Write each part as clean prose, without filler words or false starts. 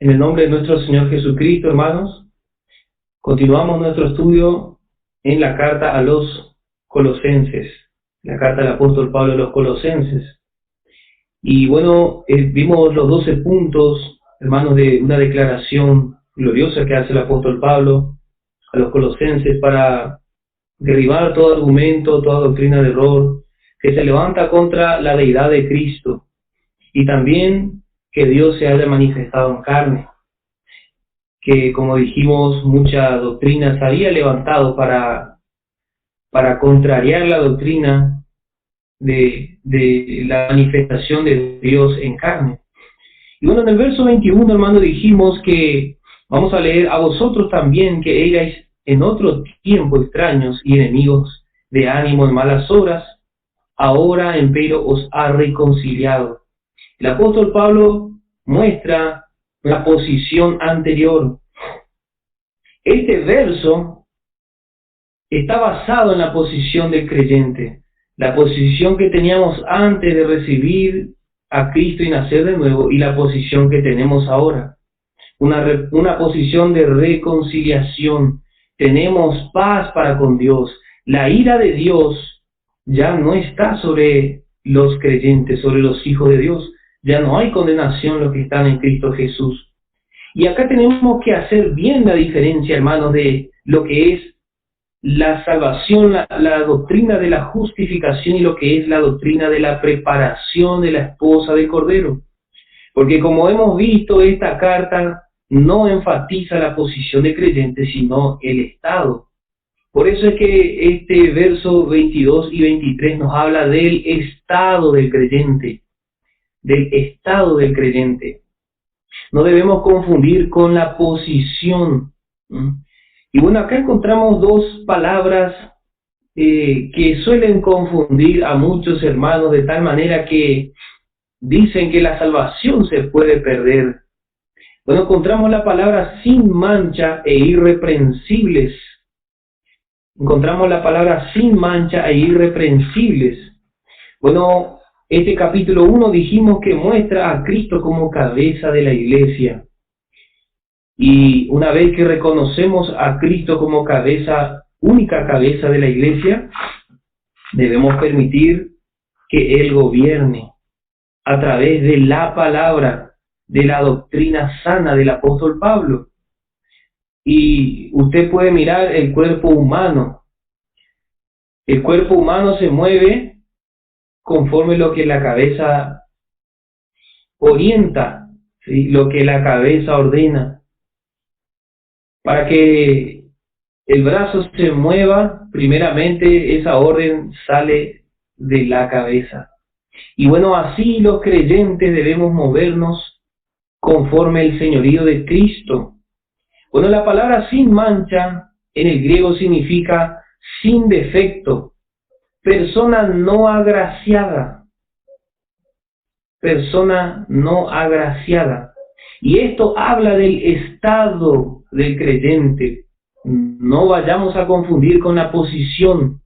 En el nombre de nuestro Señor Jesucristo, hermanos, continuamos nuestro estudio en la carta a los Colosenses, la carta del apóstol Pablo a los Colosenses. Y bueno, vimos los 12 puntos, hermanos, de una declaración gloriosa que hace el apóstol Pablo a los Colosenses para derribar todo argumento, toda doctrina de error que se levanta contra la deidad de Cristo, y también que Dios se haya manifestado en carne, que, como dijimos, mucha doctrina se había levantado para contrariar la doctrina de la manifestación de Dios en carne. Y bueno, en el verso 21, hermano, dijimos que, vamos a leer: a vosotros también, que erais en otro tiempo extraños y enemigos de ánimo en malas obras, ahora empero os ha reconciliado. El apóstol Pablo muestra la posición anterior. Este verso está basado en la posición del creyente, la posición que teníamos antes de recibir a Cristo y nacer de nuevo, y la posición que tenemos ahora. Una posición de reconciliación. Tenemos paz para con Dios. La ira de Dios ya no está sobre los creyentes, sobre los hijos de Dios. Ya no hay condenación en los que están en Cristo Jesús. Y acá tenemos que hacer bien la diferencia, hermanos, de lo que es la salvación, la doctrina de la justificación, y lo que es la doctrina de la preparación de la esposa del Cordero. Porque, como hemos visto, esta carta no enfatiza la posición de creyente, sino el estado. Por eso es que este verso 22 y 23 nos habla del estado del creyente. Del estado del creyente. No debemos confundir con la posición. Y bueno, acá encontramos dos palabras que suelen confundir a muchos hermanos, de tal manera que dicen que la salvación se puede perder. Bueno, encontramos la palabra sin mancha e irreprensibles. Encontramos la palabra sin mancha e irreprensibles. Bueno, este capítulo 1 dijimos que muestra a Cristo como cabeza de la iglesia. Y una vez que reconocemos a Cristo como cabeza, única cabeza de la iglesia, debemos permitir que Él gobierne a través de la palabra, de la doctrina sana del apóstol Pablo. Y usted puede mirar el cuerpo humano. El cuerpo humano se mueve conforme lo que la cabeza orienta, ¿sí? Lo que la cabeza ordena. Para que el brazo se mueva, primeramente esa orden sale de la cabeza. Y bueno, así los creyentes debemos movernos conforme el señorío de Cristo. Bueno, la palabra sin mancha en el griego significa sin defecto, persona no agraciada. Persona no agraciada. Y esto habla del estado del creyente. No vayamos a confundir con la posición.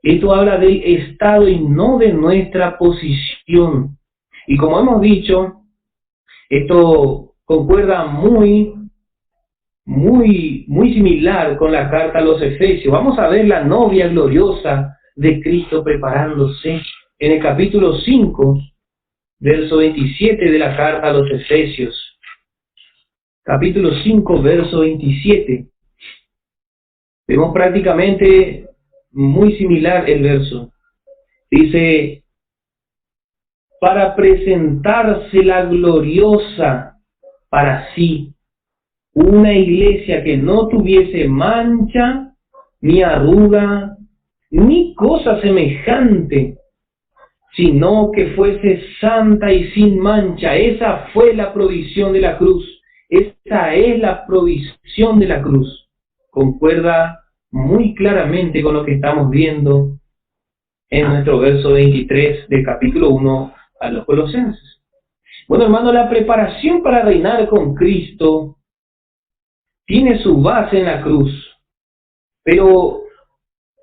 Esto habla del estado y no de nuestra posición. Y como hemos dicho, esto concuerda muy similar con la carta a los Efesios. Vamos a ver la novia gloriosa de Cristo preparándose en el capítulo 5, verso 27 de la carta a los Efesios. Capítulo 5, verso 27. Vemos prácticamente muy similar el verso. Dice: para presentarse la gloriosa para sí, una iglesia que no tuviese mancha, ni arruga, ni cosa semejante, sino que fuese santa y sin mancha. Esa fue la provisión de la cruz. Esa es la provisión de la cruz. Concuerda muy claramente con lo que estamos viendo en nuestro verso 23 del capítulo 1 a los Colosenses. Bueno, hermano, la preparación para reinar con Cristo tiene su base en la cruz, pero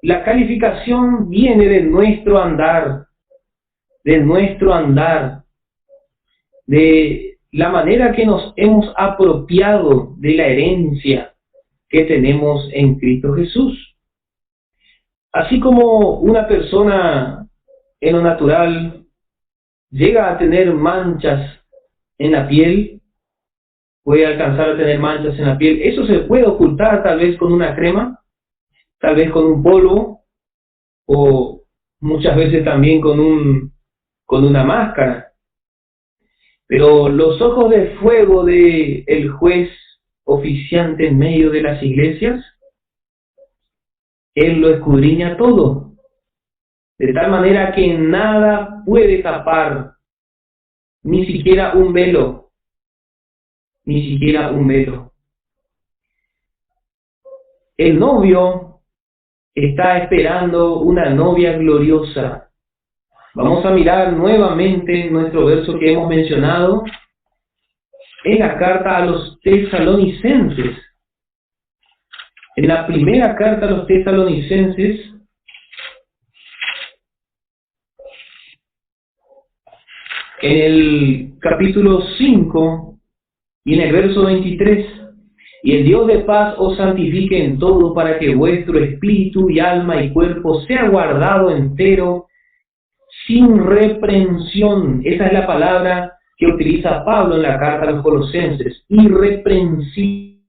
la calificación viene de nuestro andar, de la manera que nos hemos apropiado de la herencia que tenemos en Cristo Jesús. Así como una persona en lo natural llega a tener manchas en la piel, puede alcanzar a tener manchas en la piel, eso se puede ocultar tal vez con una crema, tal vez con un polvo, o muchas veces también con una máscara. Pero los ojos de fuego de el juez oficiante en medio de las iglesias, Él lo escudriña todo, de tal manera que nada puede tapar, ni siquiera un velo, ni siquiera un velo. El novio está esperando una novia gloriosa. Vamos a mirar nuevamente nuestro verso que hemos mencionado en la carta a los tesalonicenses. En la primera carta a los tesalonicenses, en el capítulo 5 y en el verso 23, y el Dios de paz os santifique en todo, para que vuestro espíritu y alma y cuerpo sea guardado entero, sin reprensión. Esa es la palabra que utiliza Pablo en la carta a los Colosenses, irreprensibles,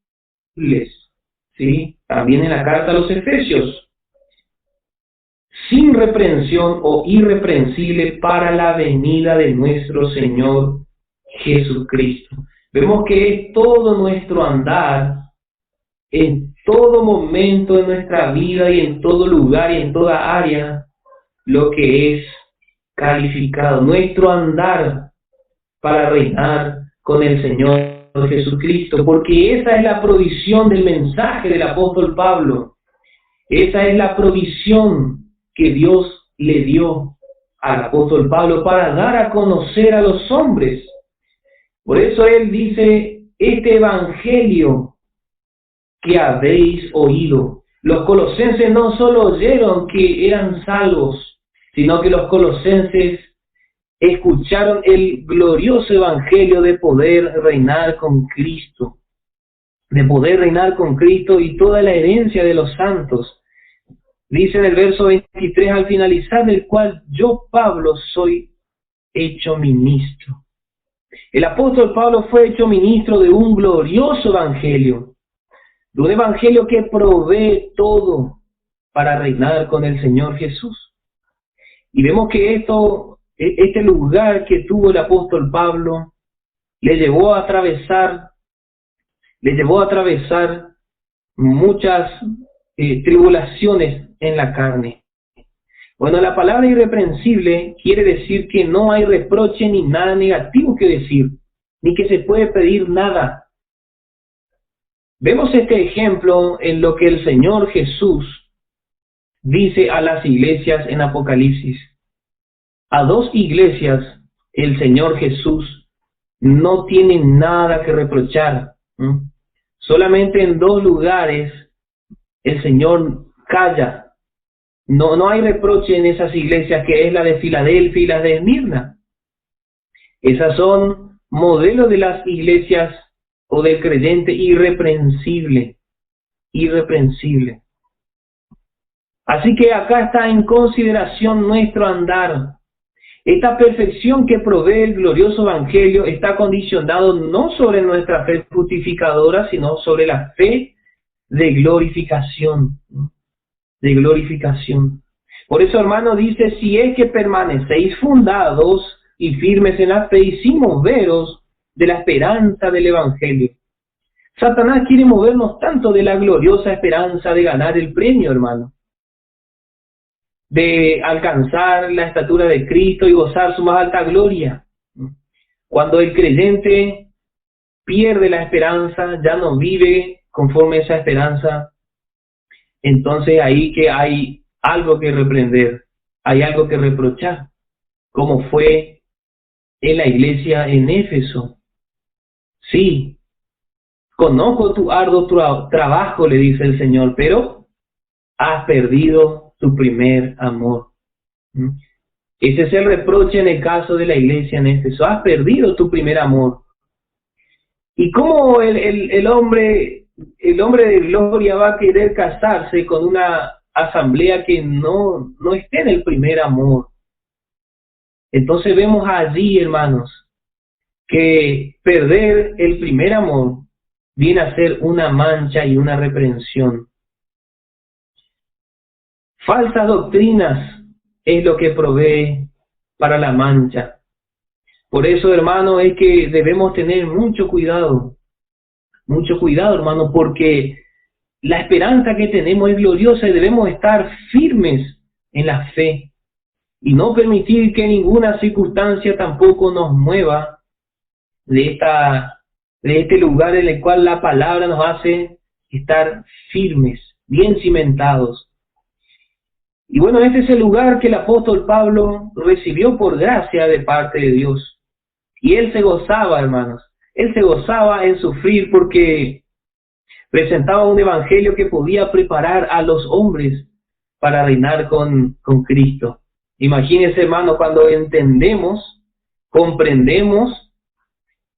¿sí? También en la carta a los Efesios, sin reprensión o irreprensible para la venida de nuestro Señor Jesucristo. Vemos que es todo nuestro andar, en todo momento de nuestra vida y en todo lugar y en toda área, lo que es calificado, nuestro andar para reinar con el Señor Jesucristo, porque esa es la provisión del mensaje del apóstol Pablo. Esa es la provisión que Dios le dio al apóstol Pablo para dar a conocer a los hombres. Por eso él dice, este evangelio que habéis oído. Los colosenses no solo oyeron que eran salvos, sino que los colosenses escucharon el glorioso evangelio de poder reinar con Cristo, de poder reinar con Cristo y toda la herencia de los santos. Dice en el verso 23, al finalizar del cual yo, Pablo, soy hecho ministro. El apóstol Pablo fue hecho ministro de un glorioso evangelio, de un evangelio que provee todo para reinar con el Señor Jesús. Y vemos que este lugar que tuvo el apóstol Pablo le llevó a atravesar muchas tribulaciones en la carne. Bueno, la palabra irreprensible quiere decir que no hay reproche ni nada negativo que decir, ni que se puede pedir nada. Vemos este ejemplo en lo que el Señor Jesús dice a las iglesias en Apocalipsis. A dos iglesias el Señor Jesús no tiene nada que reprochar. Solamente en dos lugares el Señor calla. No hay reproche en esas iglesias, que es la de Filadelfia y la de Esmirna. Esas son modelos de las iglesias o del creyente irreprensible. Irreprensible. Así que acá está en consideración nuestro andar. Esta perfección que provee el glorioso evangelio está condicionado no sobre nuestra fe justificadora, sino sobre la fe de glorificación. De glorificación. Por eso, hermano, dice, si es que permanecéis fundados y firmes en la fe y sin moveros de la esperanza del evangelio. Satanás quiere movernos tanto de la gloriosa esperanza de ganar el premio, hermano, de alcanzar la estatura de Cristo y gozar su más alta gloria. Cuando el creyente pierde la esperanza, ya no vive conforme a esa esperanza, entonces ahí que hay algo que reprender, hay algo que reprochar, como fue en la iglesia en Éfeso. Sí, conozco tu arduo trabajo, le dice el Señor, pero has perdido tu primer amor. Ese es el reproche en el caso de la iglesia en Éfeso. Has perdido tu primer amor. ¿Y cómo el hombre de gloria va a querer casarse con una asamblea que no esté en el primer amor? Entonces vemos allí, hermanos, que perder el primer amor viene a ser una mancha y una reprensión. Falsas doctrinas es lo que provee para la mancha. Por eso, hermano, es que debemos tener mucho cuidado, hermano, porque la esperanza que tenemos es gloriosa y debemos estar firmes en la fe y no permitir que ninguna circunstancia tampoco nos mueva de este lugar en el cual la palabra nos hace estar firmes, bien cimentados. Y bueno, este es el lugar que el apóstol Pablo recibió por gracia de parte de Dios. Y él se gozaba, hermanos, él se gozaba en sufrir porque presentaba un evangelio que podía preparar a los hombres para reinar con Cristo. Imagínense, hermano, cuando entendemos, comprendemos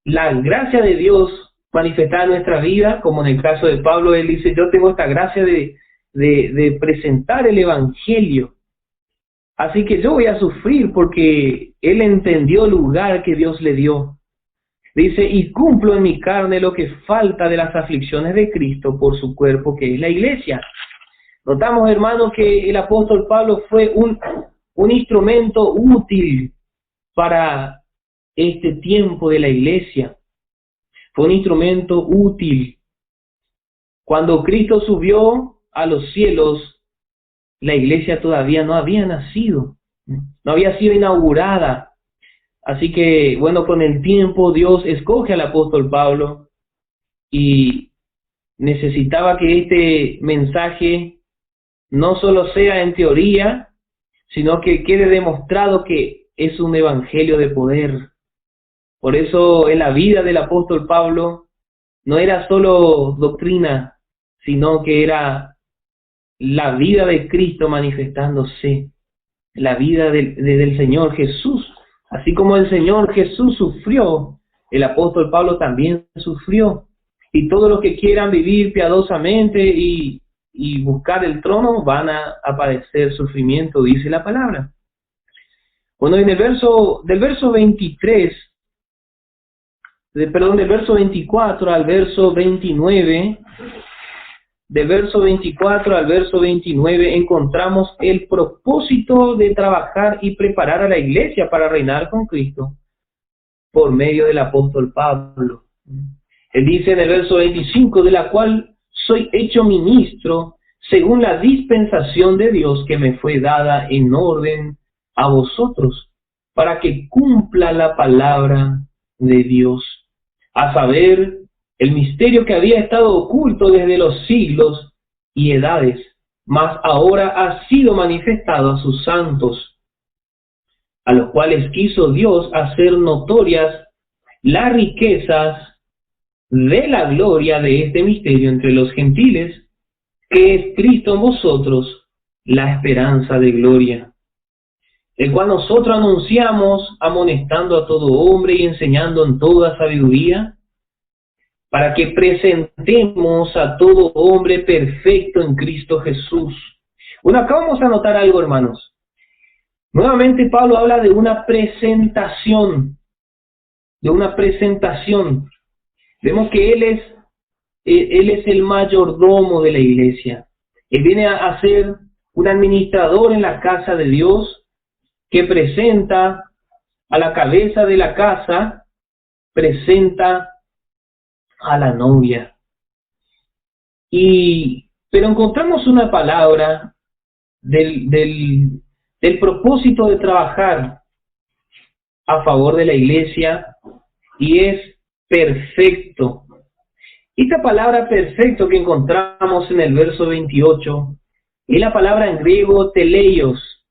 la gracia de Dios manifestada en nuestra vida, como en el caso de Pablo, él dice, yo tengo esta gracia de presentar el evangelio. Así que yo voy a sufrir porque él entendió el lugar que Dios le dio. Dice, y cumplo en mi carne lo que falta de las aflicciones de Cristo por su cuerpo, que es la iglesia. Notamos, hermanos, que el apóstol Pablo fue un instrumento útil para este tiempo de la iglesia. Fue un instrumento útil. Cuando Cristo subió a los cielos, la iglesia todavía no había nacido, no había sido inaugurada. Así que, bueno, con el tiempo Dios escoge al apóstol Pablo y necesitaba que este mensaje no solo sea en teoría, sino que quede demostrado que es un evangelio de poder. Por eso en la vida del apóstol Pablo no era solo doctrina, sino que era la vida de Cristo manifestándose, la vida del Señor Jesús. Así como el Señor Jesús sufrió, el apóstol Pablo también sufrió. Y todos los que quieran vivir piadosamente y buscar el trono van a padecer sufrimiento, dice la palabra. Bueno, en del verso 23, del verso 24 al verso 29, del verso 24 al verso 29 encontramos el propósito de trabajar y preparar a la iglesia para reinar con Cristo por medio del apóstol Pablo. Él dice en el verso 25, de la cual soy hecho ministro según la dispensación de Dios que me fue dada en orden a vosotros, para que cumpla la palabra de Dios, a saber, el misterio que había estado oculto desde los siglos y edades, mas ahora ha sido manifestado a sus santos, a los cuales quiso Dios hacer notorias las riquezas de la gloria de este misterio entre los gentiles, que es Cristo en vosotros, la esperanza de gloria, el cual nosotros anunciamos, amonestando a todo hombre y enseñando en toda sabiduría, para que presentemos a todo hombre perfecto en Cristo Jesús. Bueno, acá vamos a notar algo, hermanos. Nuevamente Pablo habla de una presentación, Vemos que él es el mayordomo de la iglesia. Él viene a ser un administrador en la casa de Dios, que presenta a la cabeza de la casa, presenta a la novia. Pero encontramos una palabra del propósito de trabajar a favor de la iglesia, y es perfecto. Esta palabra perfecto que encontramos en el verso 28 es la palabra en griego teleios.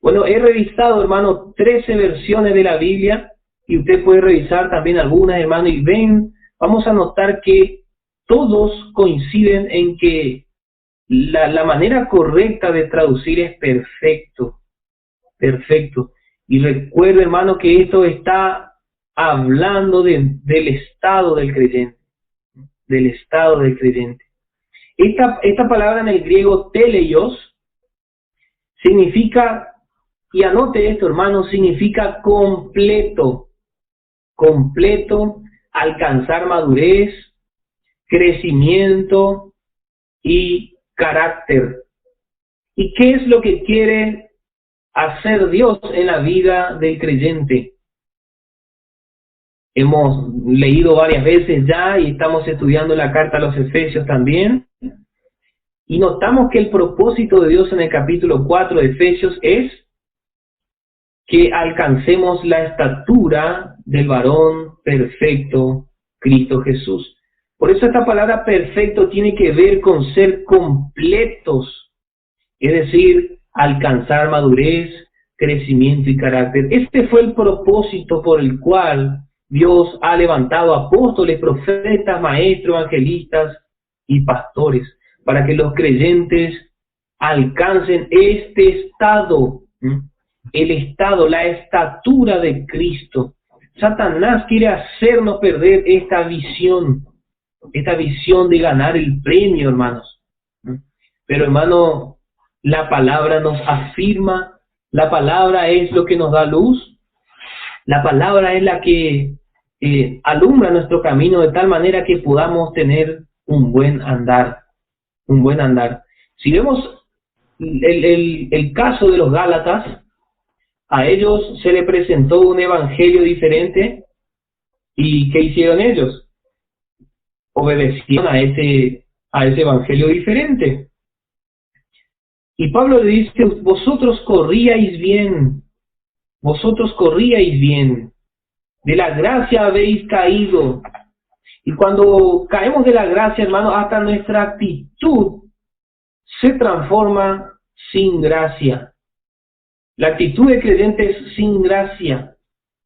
Bueno, he revisado, hermano, 13 versiones de la Biblia, y usted puede revisar también algunas, hermano, y vamos a notar que todos coinciden en que la manera correcta de traducir es perfecto. Y recuerde, hermano, que esto está hablando del estado del creyente, del estado del creyente. Esta palabra en el griego teleios significa, y anote esto hermano, significa completo, completo, alcanzar madurez, crecimiento y carácter. ¿Y qué es lo que quiere hacer Dios en la vida del creyente? Hemos leído varias veces ya y estamos estudiando la carta a los Efesios también. Y notamos que el propósito de Dios en el capítulo 4 de Efesios es que alcancemos la estatura del varón perfecto, Cristo Jesús. Por eso esta palabra perfecto tiene que ver con ser completos, es decir, alcanzar madurez, crecimiento y carácter. Este fue el propósito por el cual Dios ha levantado apóstoles, profetas, maestros, evangelistas y pastores, para que los creyentes alcancen este estado, el estado, la estatura de Cristo. Satanás quiere hacernos perder esta visión de ganar el premio, hermanos. Pero hermano, la palabra nos afirma, la palabra es lo que nos da luz, la palabra es la que alumbra nuestro camino de tal manera que podamos tener un buen andar, un buen andar. Si vemos el caso de los Gálatas, a ellos se les presentó un evangelio diferente, ¿y qué hicieron ellos? Obedecieron a ese evangelio diferente. Y Pablo le dice, vosotros corríais bien, de la gracia habéis caído. Y cuando caemos de la gracia, hermano, hasta nuestra actitud se transforma sin gracia. La actitud de creyente es sin gracia,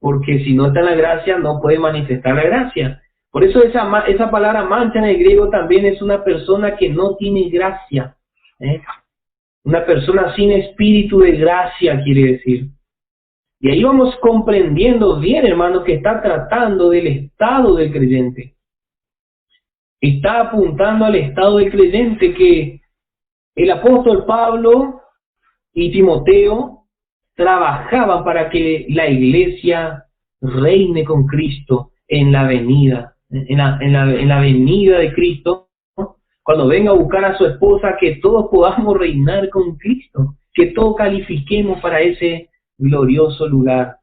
porque si no está en la gracia, no puede manifestar la gracia. Por eso esa palabra mancha en el griego también es una persona que no tiene gracia. Una persona sin espíritu de gracia, quiere decir. Y ahí vamos comprendiendo bien, hermano, que está tratando del estado del creyente. Está apuntando al estado del creyente que el apóstol Pablo y Timoteo trabajaban para que la iglesia reine con Cristo en la venida, en la venida de Cristo, ¿no? Cuando venga a buscar a su esposa, que todos podamos reinar con Cristo, que todos califiquemos para ese glorioso lugar.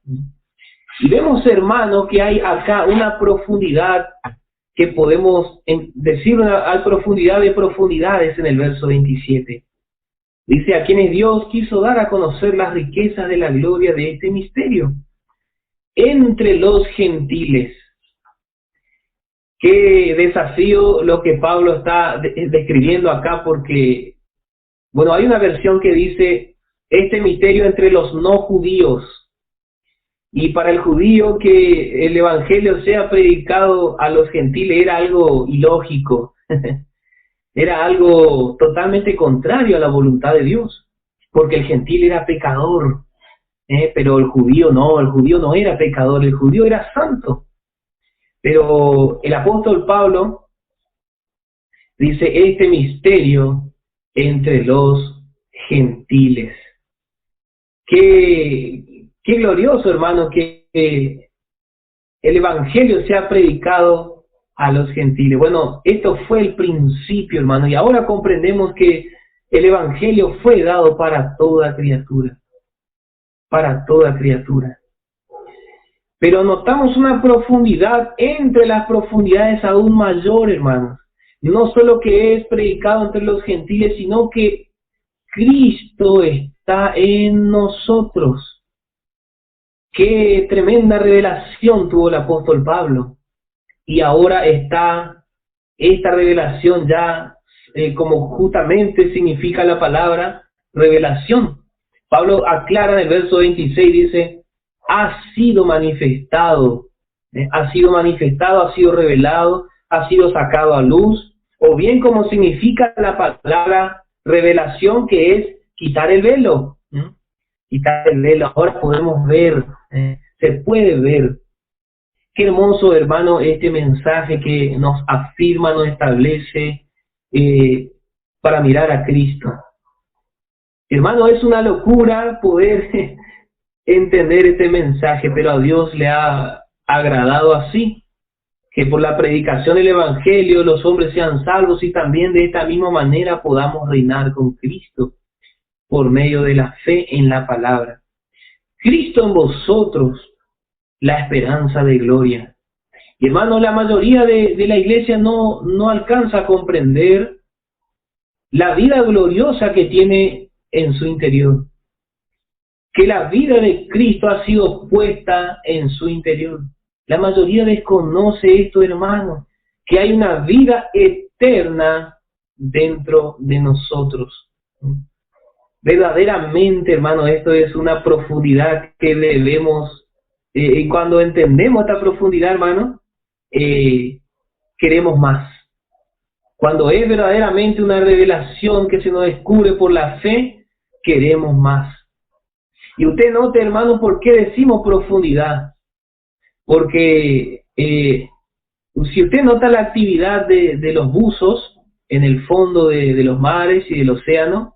Y vemos, hermano, que hay acá una profundidad que podemos decir, una profundidad de profundidades en el verso 27. Dice, a quienes Dios quiso dar a conocer las riquezas de la gloria de este misterio entre los gentiles. Qué desafío lo que Pablo está describiendo acá, porque, bueno, hay una versión que dice, este misterio entre los no judíos. Y para el judío que el evangelio sea predicado a los gentiles era algo ilógico. Era algo totalmente contrario a la voluntad de Dios, porque el gentil era pecador, pero el judío no era pecador, el judío era santo. Pero el apóstol Pablo dice, este misterio entre los gentiles. Qué glorioso, hermano, que el evangelio sea predicado a los gentiles. Bueno, esto fue el principio, hermano, y ahora comprendemos que el evangelio fue dado para toda criatura. Para toda criatura. Pero notamos una profundidad entre las profundidades aún mayor, hermanos. No solo que es predicado entre los gentiles, sino que Cristo está en nosotros. Qué tremenda revelación tuvo el apóstol Pablo. Y ahora está esta revelación ya, como justamente significa la palabra revelación. Pablo aclara en el verso 26, dice, ha sido manifestado, ha sido revelado, ha sido sacado a luz, o bien como significa la palabra revelación, que es quitar el velo. Quitar el velo, ahora podemos ver, se puede ver. Qué hermoso, hermano, este mensaje que nos afirma, nos establece para mirar a Cristo. Hermano, es una locura poder entender este mensaje, pero a Dios le ha agradado así, que por la predicación del Evangelio los hombres sean salvos y también de esta misma manera podamos reinar con Cristo por medio de la fe en la palabra. Cristo en vosotros, la esperanza de gloria. Y hermano, la mayoría de la iglesia no alcanza a comprender la vida gloriosa que tiene en su interior. Que la vida de Cristo ha sido puesta en su interior. La mayoría desconoce esto, hermano, que hay una vida eterna dentro de nosotros. Verdaderamente, hermano, esto es una profundidad que debemos, y cuando entendemos esta profundidad, hermano, queremos más. Cuando es verdaderamente una revelación que se nos descubre por la fe, queremos más. Y usted note, hermano, ¿por qué decimos profundidad? Porque si usted nota la actividad de los buzos en el fondo de los mares y del océano,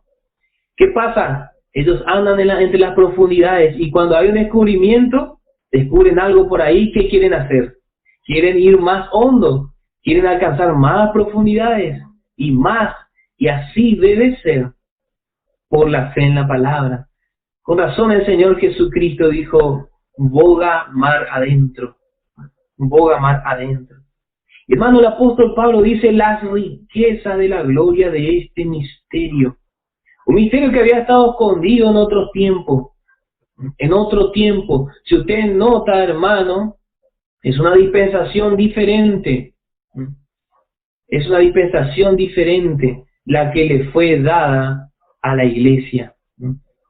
¿qué pasa? Ellos andan entre las profundidades y cuando hay un descubrimiento, descubren algo por ahí, ¿qué quieren hacer? Quieren ir más hondo, quieren alcanzar más profundidades y más, y así debe ser por la fe en la palabra. Con razón el Señor Jesucristo dijo, boga mar adentro, boga mar adentro. Y hermano, el apóstol Pablo dice las riquezas de la gloria de este misterio. Un misterio que había estado escondido en otro tiempo. En otro tiempo. Si usted nota, hermano, es una dispensación diferente. Es una dispensación diferente la que le fue dada a la iglesia.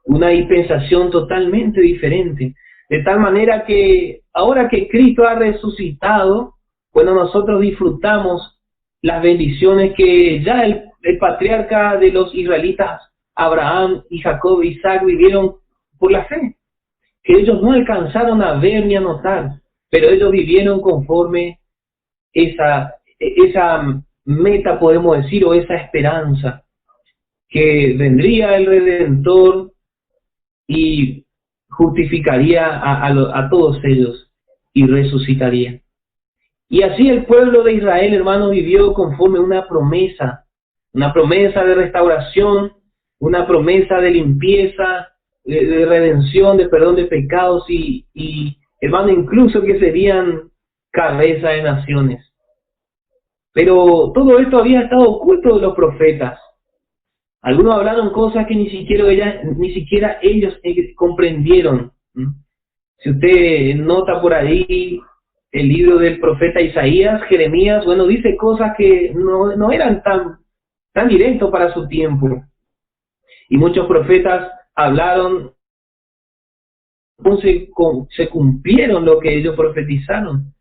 Una dispensación totalmente diferente. De tal manera que ahora que Cristo ha resucitado, bueno, nosotros disfrutamos las bendiciones que ya el patriarca de los israelitas, Abraham y Jacob y Isaac, vivieron por la fe. Que ellos no alcanzaron a ver ni a notar, pero ellos vivieron conforme esa meta, podemos decir, o esa esperanza, que vendría el Redentor y justificaría a todos ellos y resucitaría. Y así el pueblo de Israel, hermanos, vivió conforme una promesa de restauración, una promesa de limpieza, de redención, de perdón de pecados y hermano, incluso que serían cabeza de naciones. Pero todo esto había estado oculto de los profetas. Algunos hablaron cosas que ni siquiera ellos comprendieron. Si usted nota por ahí el libro del profeta Isaías, Jeremías, bueno, dice cosas que no eran tan directos para su tiempo. Y muchos profetas hablaron, se cumplieron lo que ellos profetizaron,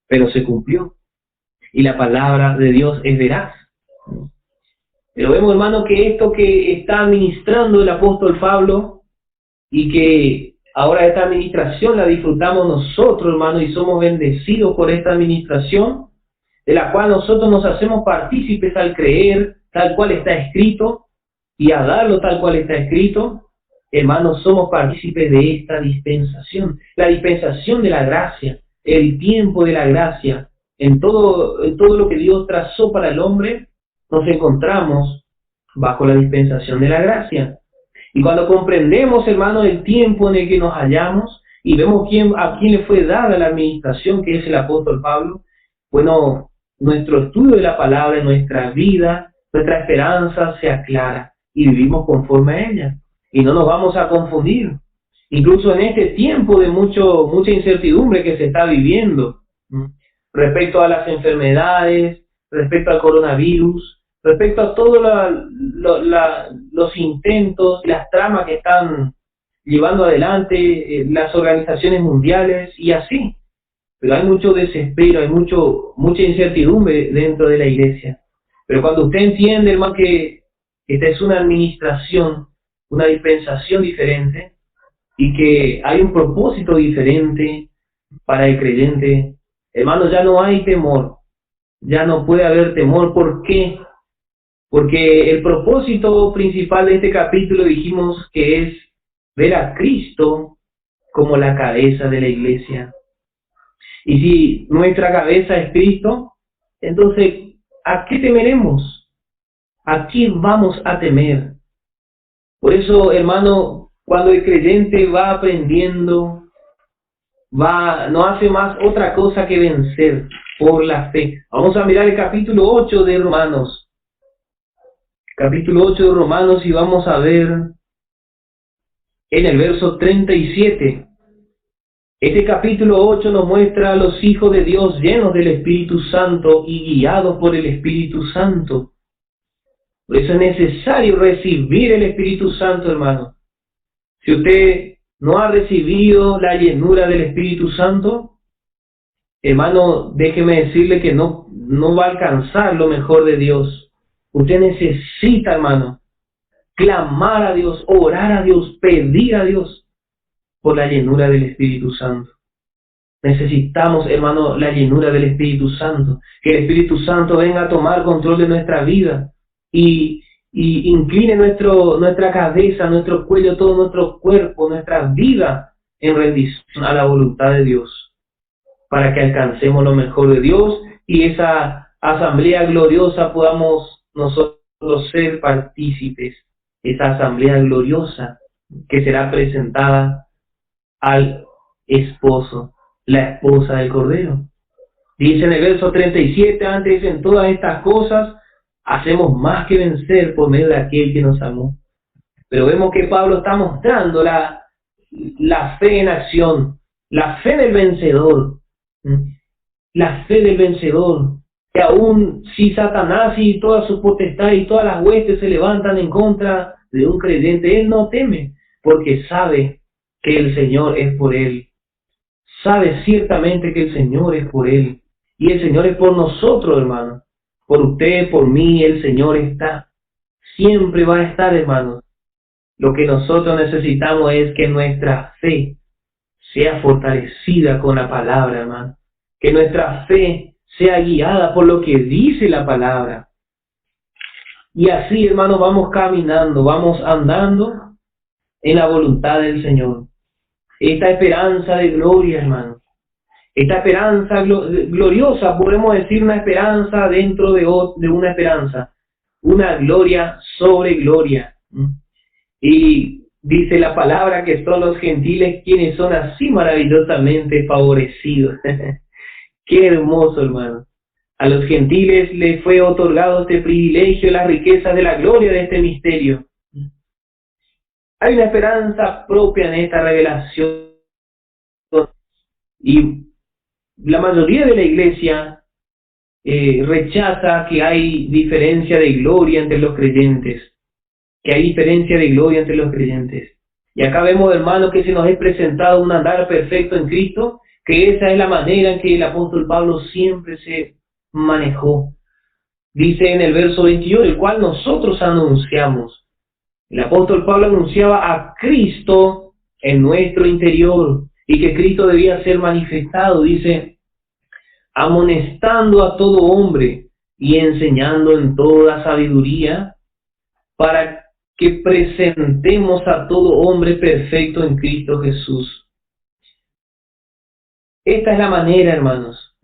pero se cumplió. Y la palabra de Dios es veraz. Pero vemos, hermano, que esto que está administrando el apóstol Pablo y que ahora esta administración la disfrutamos nosotros, hermano, y somos bendecidos por esta administración, de la cual nosotros nos hacemos partícipes al creer tal cual está escrito y a darlo tal cual está escrito. Hermanos, somos partícipes de esta dispensación, la dispensación de la gracia, el tiempo de la gracia. En todo lo que Dios trazó para el hombre, nos encontramos bajo la dispensación de la gracia. Y cuando comprendemos, hermano, el tiempo en el que nos hallamos y vemos a quién le fue dada la administración, que es el apóstol Pablo, bueno, nuestro estudio de la palabra, nuestra vida, nuestra esperanza se aclara y vivimos conforme a ella. Y no nos vamos a confundir. Incluso en este tiempo de mucha incertidumbre que se está viviendo, respecto a las enfermedades, respecto al coronavirus, respecto a todos los intentos, las tramas que están llevando adelante las organizaciones mundiales y así. Pero hay mucho desespero, hay mucha incertidumbre dentro de la iglesia. Pero cuando usted entiende, hermano, que esta es una administración, una dispensación diferente y que hay un propósito diferente, para el creyente, hermanos, ya no hay temor, ya no puede haber temor. ¿Por qué? Porque el propósito principal de este capítulo dijimos que es ver a Cristo como la cabeza de la iglesia. Y si nuestra cabeza es Cristo, entonces, ¿a qué temeremos? ¿A qué vamos a temer? Por eso, hermano, cuando el creyente va aprendiendo, no hace más otra cosa que vencer por la fe. Vamos a mirar el capítulo 8 de Romanos. Capítulo 8 de Romanos, y vamos a ver en el verso 37. Este capítulo 8 nos muestra a los hijos de Dios llenos del Espíritu Santo y guiados por el Espíritu Santo. Por eso es necesario recibir el Espíritu Santo, hermano. Si usted no ha recibido la llenura del Espíritu Santo, hermano, déjeme decirle que no va a alcanzar lo mejor de Dios. Usted necesita, hermano, clamar a Dios, orar a Dios, pedir a Dios por la llenura del Espíritu Santo. Necesitamos, hermano, la llenura del Espíritu Santo. Que el Espíritu Santo venga a tomar control de nuestra vida y incline nuestra cabeza, nuestro cuello, todo nuestro cuerpo, nuestra vida en rendición a la voluntad de Dios, para que alcancemos lo mejor de Dios y esa asamblea gloriosa podamos nosotros ser partícipes. Esa asamblea gloriosa que será presentada al esposo, la esposa del Cordero. Dice en el verso 37, antes en todas estas cosas hacemos más que vencer por medio de aquel que nos amó. Pero vemos que Pablo está mostrando la fe en acción, la fe del vencedor, la fe del vencedor, que aún si Satanás y toda su potestad y todas las huestes se levantan en contra de un creyente, él no teme, porque sabe que el Señor es por él. Sabe ciertamente que el Señor es por él. Y el Señor es por nosotros, hermano. Por usted, por mí, el Señor está. Siempre va a estar, hermano. Lo que nosotros necesitamos es que nuestra fe sea fortalecida con la palabra, hermano. Que nuestra fe sea guiada por lo que dice la palabra. Y así, hermano, vamos caminando, vamos andando en la voluntad del Señor. Esta esperanza de gloria, hermano. Esta esperanza gloriosa, podemos decir una esperanza dentro de una esperanza. Una gloria sobre gloria. Y dice la palabra que son los gentiles quienes son así maravillosamente favorecidos. Qué hermoso, hermano. A los gentiles les fue otorgado este privilegio, las riquezas de la gloria de este misterio. Hay una esperanza propia en esta revelación. Y la mayoría de la iglesia rechaza que hay diferencia de gloria entre los creyentes. Que hay diferencia de gloria entre los creyentes. Y acá vemos, hermanos, que se nos es presentado un andar perfecto en Cristo, que esa es la manera en que el apóstol Pablo siempre se manejó. Dice en el verso 21, el cual nosotros anunciamos. El apóstol Pablo anunciaba a Cristo en nuestro interior y que Cristo debía ser manifestado. Dice, amonestando a todo hombre y enseñando en toda sabiduría, para que presentemos a todo hombre perfecto en Cristo Jesús. Esta es la manera, hermanos.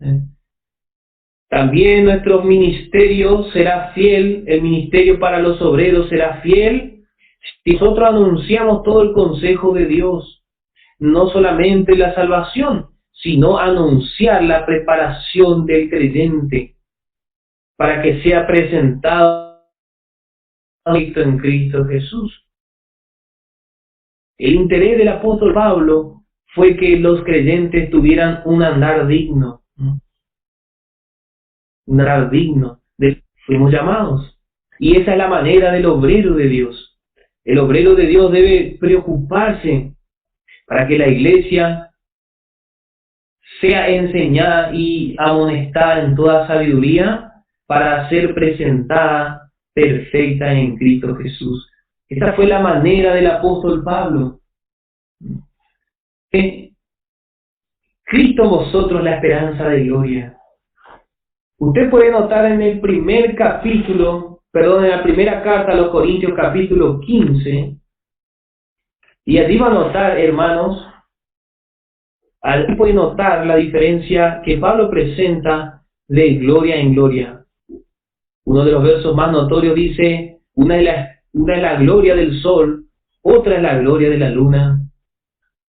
También nuestro ministerio será fiel, el ministerio para los obreros será fiel, si nosotros anunciamos todo el consejo de Dios, no solamente la salvación, sino anunciar la preparación del creyente, para que sea presentado en Cristo Jesús. El interés del apóstol Pablo fue que los creyentes tuvieran un andar digno. Un andar digno. Fuimos llamados. Y esa es la manera del obrero de Dios. El obrero de Dios debe preocuparse para que la iglesia sea enseñada y amonestada en toda sabiduría para ser presentada perfecta en Cristo Jesús. Esta fue la manera del apóstol Pablo. Cristo en vosotros, la esperanza de gloria. Usted puede notar en el primer capítulo, en la primera carta a los Corintios, capítulo 15, y allí va a notar, hermanos, allí puede notar la diferencia que Pablo presenta de gloria en gloria. Uno de los versos más notorios dice, una es la gloria del sol, otra es la gloria de la luna,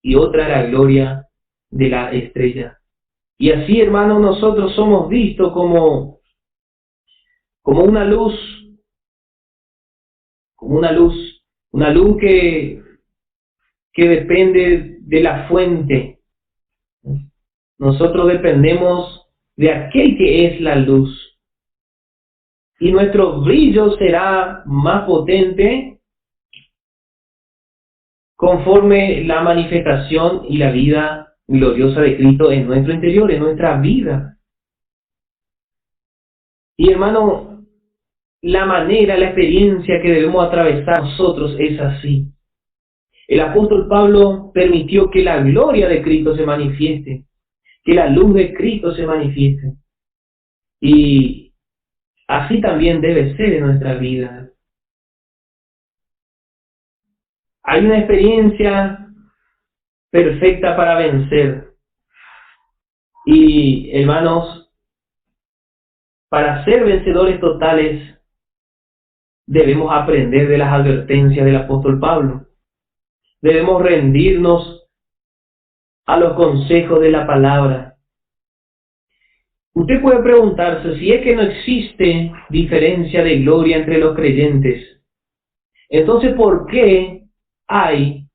y otra es la gloria de la estrella. Y así, hermanos, nosotros somos vistos como una luz, una luz que depende de la fuente. Nosotros dependemos de aquel que es la luz. Y nuestro brillo será más potente conforme la manifestación y la vida gloriosa de Cristo en nuestro interior, en nuestra vida. Y hermano, la experiencia que debemos atravesar nosotros es así. El apóstol Pablo permitió que la gloria de Cristo se manifieste, que la luz de Cristo se manifieste. Y así también debe ser en nuestra vida. Hay una experiencia perfecta para vencer. Y, hermanos, para ser vencedores totales, debemos aprender de las advertencias del apóstol Pablo. Debemos rendirnos a los consejos de la palabra. Usted puede preguntarse, si es que no existe diferencia de gloria entre los creyentes, entonces, ¿por qué hay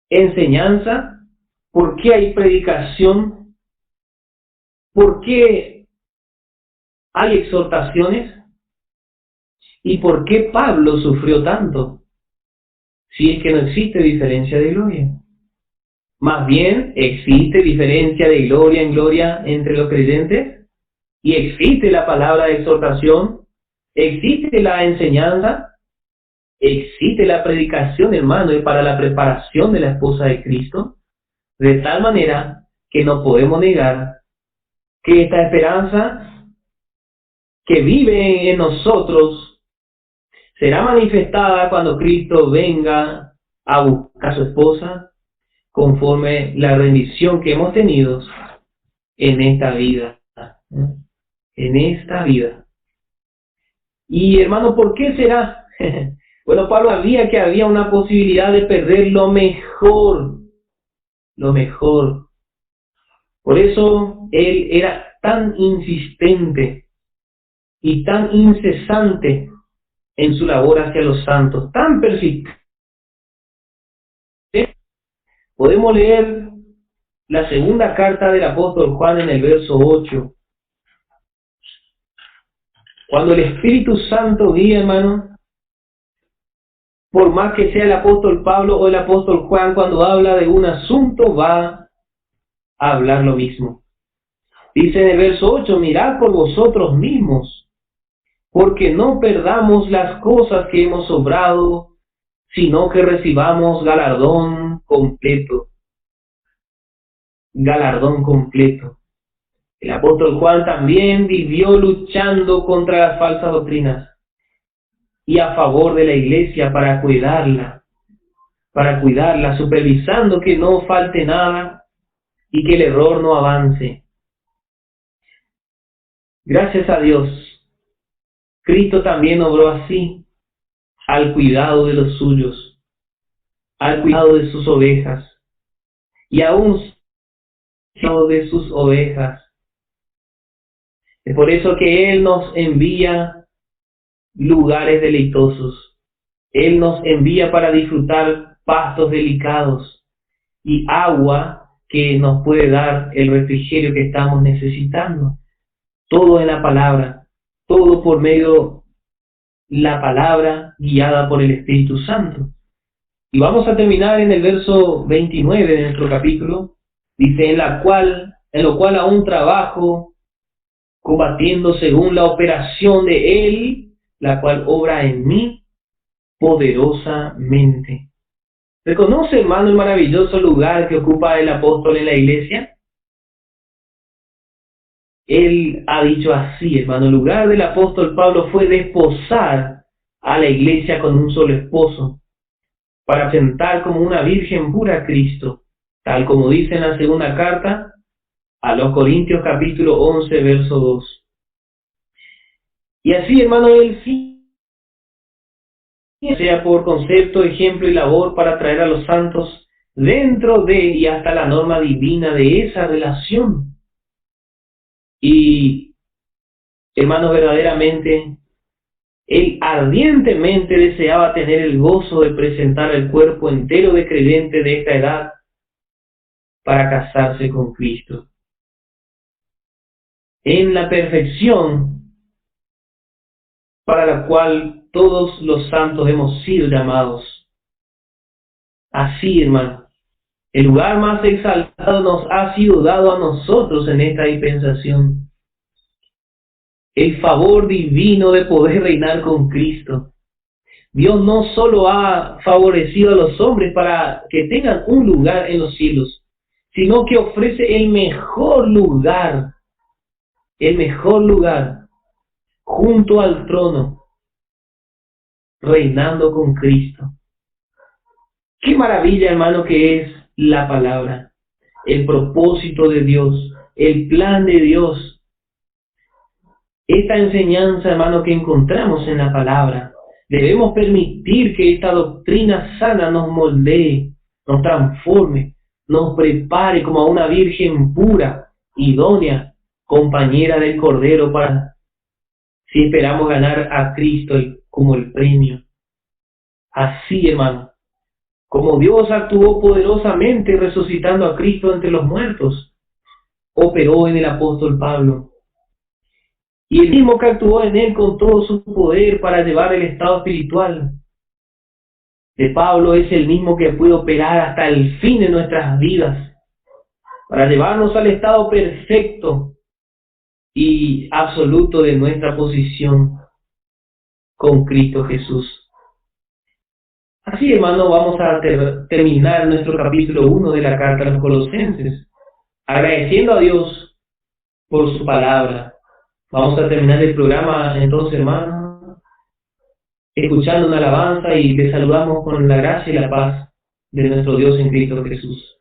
enseñanza? ¿Por qué hay predicación? ¿Por qué hay exhortaciones? ¿Y por qué Pablo sufrió tanto? Si es que no existe diferencia de gloria. Más bien, existe diferencia de gloria en gloria entre los creyentes, y existe la palabra de exhortación, existe la enseñanza, existe la predicación, hermano, y para la preparación de la esposa de Cristo, de tal manera que no podemos negar que esta esperanza que vive en nosotros será manifestada cuando Cristo venga a buscar a su esposa, conforme la rendición que hemos tenido en esta vida. En esta vida. Y hermano, ¿por qué será? Bueno, Pablo sabía que había una posibilidad de perder lo mejor. Lo mejor. Por eso él era tan insistente y tan incesante en su labor hacia los santos, tan persistente. Podemos leer la segunda carta del apóstol Juan en el verso 8. Cuando el Espíritu Santo guía, hermano, por más que sea el apóstol Pablo o el apóstol Juan, cuando habla de un asunto va a hablar lo mismo. Dice en el verso 8, mirad por vosotros mismos, porque no perdamos las cosas que hemos obrado, sino que recibamos galardón completo. Galardón completo. El apóstol Juan también vivió luchando contra las falsas doctrinas y a favor de la iglesia para cuidarla, supervisando que no falte nada y que el error no avance. Gracias a Dios, Cristo también obró así, al cuidado de los suyos, al cuidado de sus ovejas, y aún de sus ovejas. Es por eso que Él nos envía lugares deleitosos. Él nos envía para disfrutar pastos delicados y agua que nos puede dar el refrigerio que estamos necesitando. Todo en la palabra, todo por medio de la palabra guiada por el Espíritu Santo. Y vamos a terminar en el verso 29 de nuestro capítulo. Dice, en lo cual aún trabajo, combatiendo según la operación de Él, la cual obra en mí poderosamente. ¿Reconoce, hermano, el maravilloso lugar que ocupa el apóstol en la iglesia? Él ha dicho así, hermano, el lugar del apóstol Pablo fue desposar a la iglesia con un solo esposo, para presentar como una virgen pura a Cristo, tal como dice en la segunda carta a los Corintios capítulo 11, verso 2. Y así, hermano, él sí, sea por concepto, ejemplo y labor para traer a los santos dentro de y hasta la norma divina de esa relación. Y, hermano, verdaderamente, él ardientemente deseaba tener el gozo de presentar el cuerpo entero de creyente de esta edad para casarse con Cristo en la perfección para la cual todos los santos hemos sido llamados. Así, hermano, el lugar más exaltado nos ha sido dado a nosotros en esta dispensación. El favor divino de poder reinar con Cristo. Dios no solo ha favorecido a los hombres para que tengan un lugar en los cielos, sino que ofrece el mejor lugar junto al trono, reinando con Cristo. Qué maravilla, hermano, que es la palabra, el propósito de Dios, el plan de Dios. Esta enseñanza, hermano, que encontramos en la palabra, debemos permitir que esta doctrina sana nos moldee, nos transforme, nos prepare como a una virgen pura, idónea, compañera del Cordero, para si esperamos ganar a Cristo como el premio. Así, hermano, como Dios actuó poderosamente resucitando a Cristo entre los muertos, operó en el apóstol Pablo. Y el mismo que actuó en él con todo su poder para llevar el estado espiritual de Pablo es el mismo que puede operar hasta el fin de nuestras vidas, para llevarnos al estado perfecto y absoluto de nuestra posición con Cristo Jesús. Así, hermano, vamos a terminar nuestro capítulo 1 de la carta a los Colosenses, agradeciendo a Dios por su palabra. Vamos a terminar el programa entonces, hermano, escuchando una alabanza, y te saludamos con la gracia y la paz de nuestro Dios en Cristo Jesús.